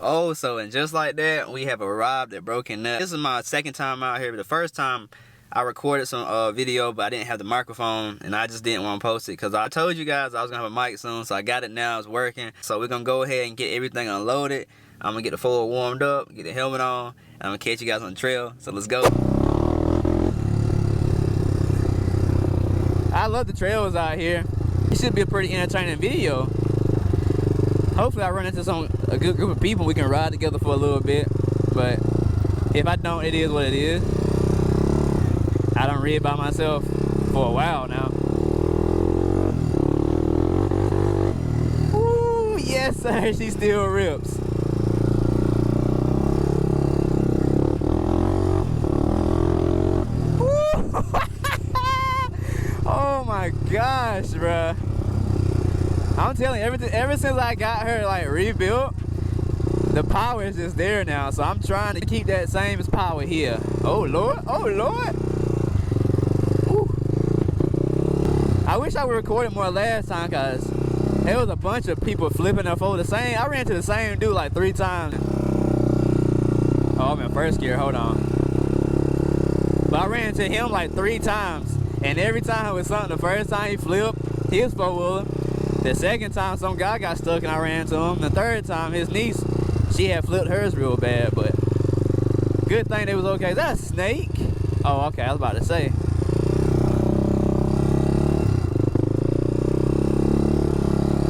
Oh, so and just like that, we have arrived at Broken Nut. This is my second time out here. The first time I recorded some video, but I didn't have the microphone, and I just didn't want to post it because I told you guys I was gonna have a mic soon, so I got it now. It's working. So we're gonna go ahead and get everything unloaded. I'm gonna get the floor warmed up, get the helmet on, and I'm gonna catch you guys on the trail. So let's go. I love the trails out here. It should be a pretty entertaining video. Hopefully I run into a good group of people. We can ride together for a little bit. But if I don't, it is what it is. I done read by myself for a while now. Ooh, yes sir, she still rips. Oh my gosh, bruh. I'm telling you, ever since I got her like rebuilt, the power is just there now. So I'm trying to keep that same as power here. Oh Lord, oh Lord. Ooh. I wish I would record it more last time, cause there was a bunch of people flipping up over the same. I ran into the same dude like 3 times. Oh, I'm in first gear, hold on. But I ran into him like 3 times. And every time it was something. The first time he flipped his 4-wheeler. The second time some guy got stuck and I ran into him. The third time his niece, she had flipped hers real bad, but good thing it was okay. Is that a snake? Oh, okay, I was about to say.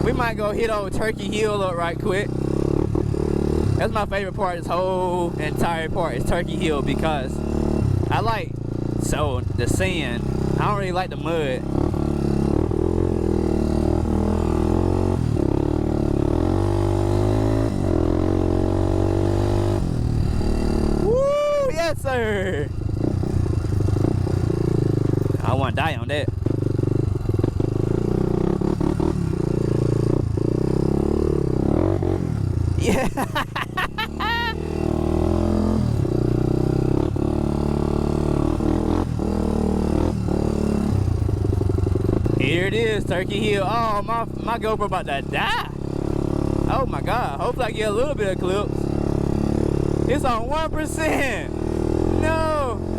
We might go hit old Turkey Hill up right quick. That's my favorite part of this whole entire part is Turkey Hill because I like the sand. I don't really like the mud. Woo! Yes, sir! I want to die on that. Yeah! Here it is, Turkey Hill. Oh, my GoPro about to die. Oh my God, hopefully I get a little bit of clips. It's on 1%. No.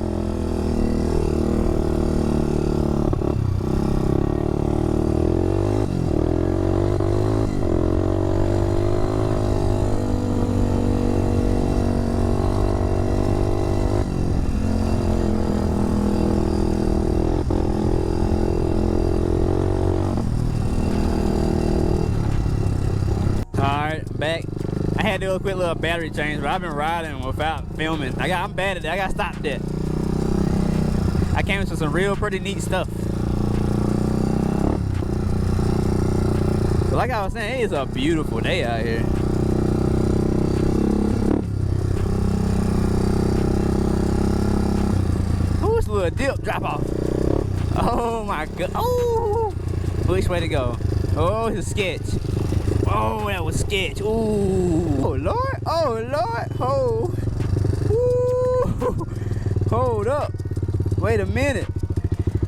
Back. I had to do a quick little battery change, but I've been riding without filming. I'm bad at it. I gotta stop that. I came into some real pretty neat stuff. But like I was saying, it is a beautiful day out here. Ooh, it's a little dip drop off. Oh my God. Oh, which way to go? Oh, it's a sketch. Oh, that was sketch. Ooh. Oh, Lord. Oh, Lord. Oh. Ooh. Hold up. Wait a minute.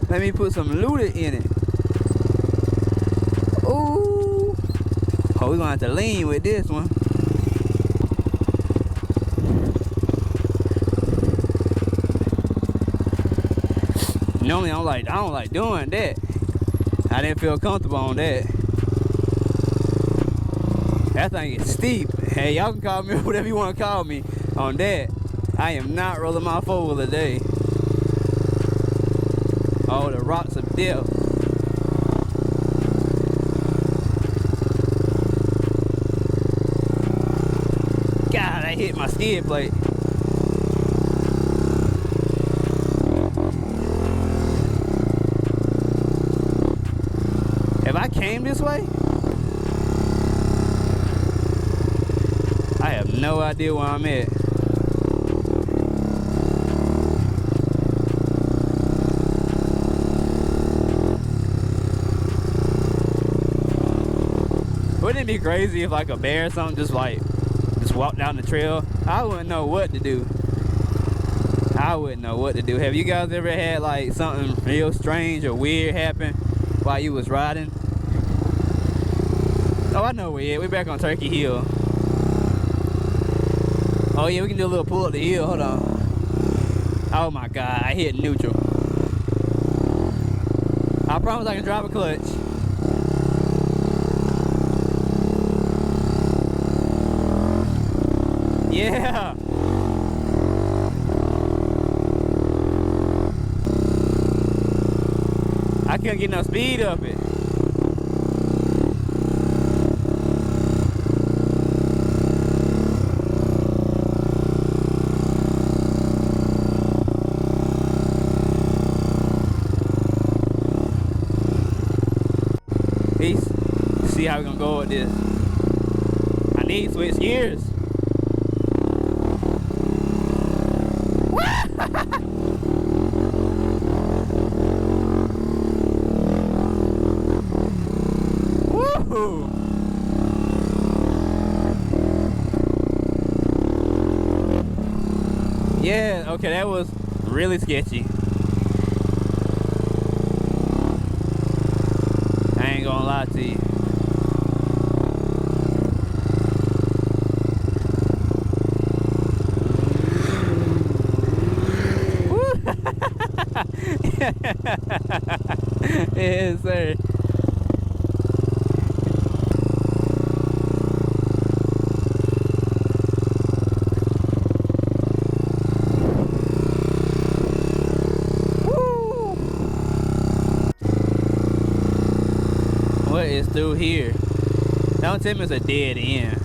Let me put some looter in it. Ooh. Oh, we're going to have to lean with this one. Normally, I don't like doing that. I didn't feel comfortable on that. That thing is steep. Hey, y'all can call me whatever you want to call me on that. I am not rolling my 4-wheeler today. Oh, the rocks of death. God, I hit my skid plate. If I came this way, I have no idea where I'm at. Wouldn't it be crazy if like a bear or something just walked down the trail? I wouldn't know what to do. I wouldn't know what to do. Have you guys ever had like something real strange or weird happen while you was riding? Oh, I know where we're at. We're back on Turkey Hill. Oh yeah, we can do a little pull up the hill. Hold on. Oh my god, I hit neutral. I promise I can drop a clutch. Yeah. I couldn't get no speed up it. Peace. See how we're gonna go with this. I need to switch gears. Woo! Yeah, okay, that was really sketchy. I ain't gonna lie to you. Yes, sir. Woo! What is through here? Don't tell me it's a dead end.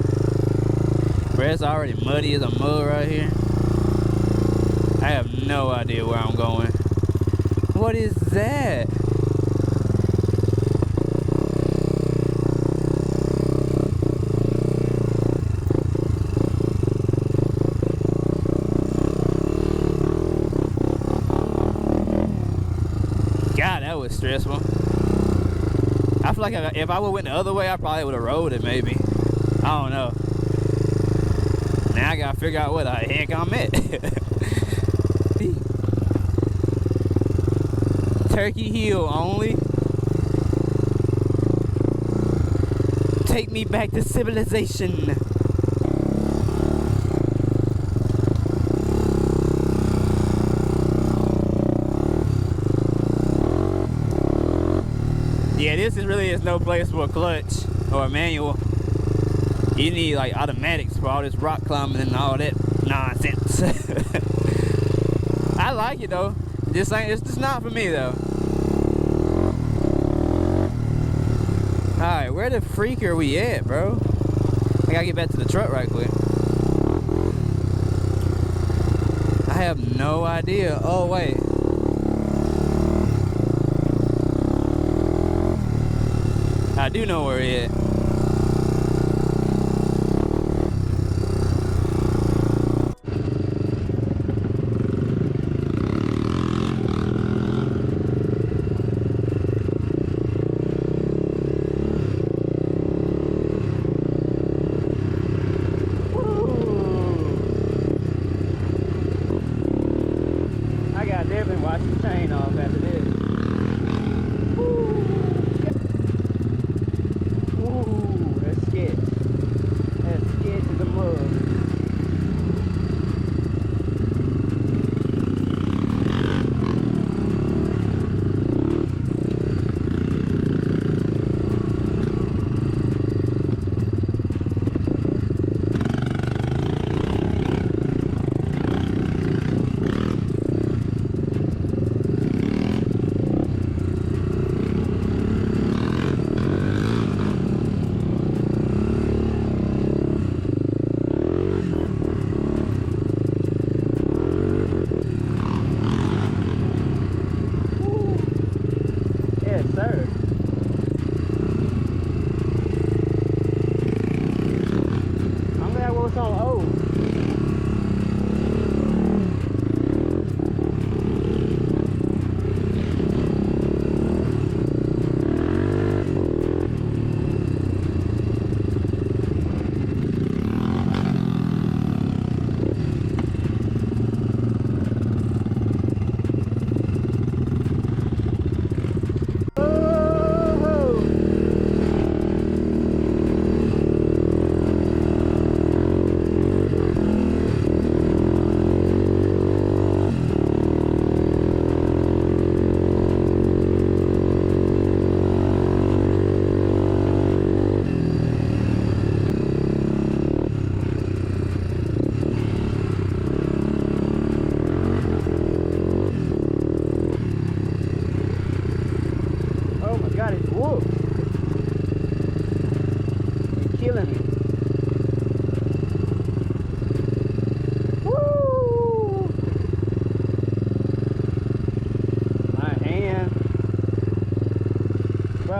Bro, it's already muddy as a mud right here. I have no idea where I'm going. What is that? God, that was stressful. I feel like if I would've went the other way, I probably would have rode it maybe. I don't know. Now I gotta figure out where the heck I'm at. Turkey Hill only. Take me back to civilization. Yeah, this is no place for a clutch or a manual. You need like automatics for all this rock climbing and all that nonsense. I like it though. It's just not for me though. Alright, where the freak are we at, bro? I gotta get back to the truck right quick. I have no idea. Oh wait. I do know where we're at. I gotta definitely wash the chain off after this. Ooh, that's sketch. That's sketch as a mug.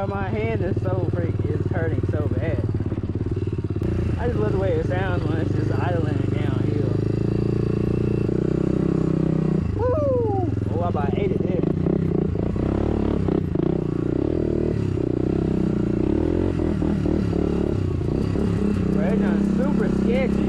bro, my hand is so it's hurting so bad. I just love the way it sounds when it's just idling downhill. Woo! Oh, I about ate it there. Bro, it's done super sketchy.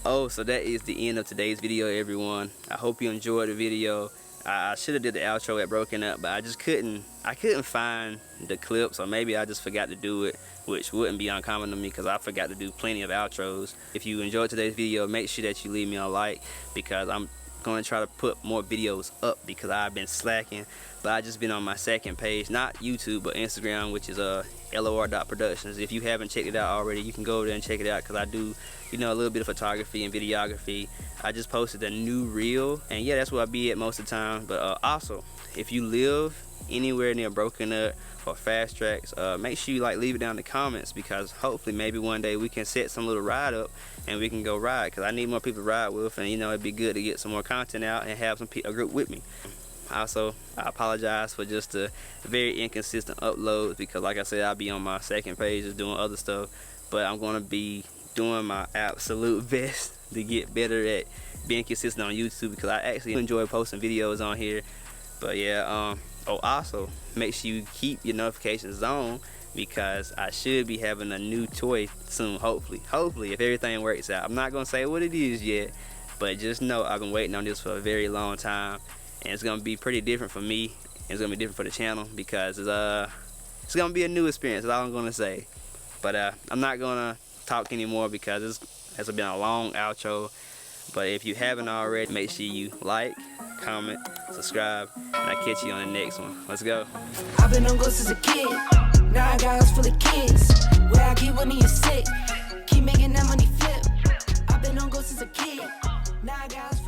Oh, so that is the end of today's video, everyone. I hope you enjoyed the video. I should have did the outro at Broken Up, but I just couldn't find the clips, or maybe I just forgot to do it, which wouldn't be uncommon to me because I forgot to do plenty of outros. If you enjoyed today's video, make sure that you leave me a like, because I'm going to try to put more videos up because I've been slacking. But I just been on my second page, not YouTube but Instagram, which is LOR.PRODUCTIONS. If you haven't checked it out already, you can go over there and check it out, because I do, you know, a little bit of photography and videography. I just posted a new reel, and yeah, that's where I be at most of the time. But also, if you live anywhere near Broken Up or Fastrax, make sure you leave it down in the comments, because hopefully maybe one day we can set some little ride up and we can go ride, because I need more people to ride with, and you know, it'd be good to get some more content out and have a group with me. Also, I apologize for just the very inconsistent uploads, because like I said, I'll be on my second page just doing other stuff, but I'm going to be doing my absolute best to get better at being consistent on YouTube, because I actually enjoy posting videos on here. But yeah, oh, also make sure you keep your notifications on, because I should be having a new toy soon, hopefully if everything works out. I'm not gonna say what it is yet, but just know I've been waiting on this for a very long time, and it's gonna be pretty different for me. It's gonna be different for the channel, because it's gonna be a new experience. That's all I'm gonna say. But I'm not gonna talk anymore, because it's been a long outro. But if you haven't already, make sure you like, comment, subscribe, and I'll catch you on the next one. Let's go. I've been on ghosts as a kid. Now I got us full of kids. Where I keep when you're sick. Keep making that money flip. I've been on ghosts as a kid. Now I got us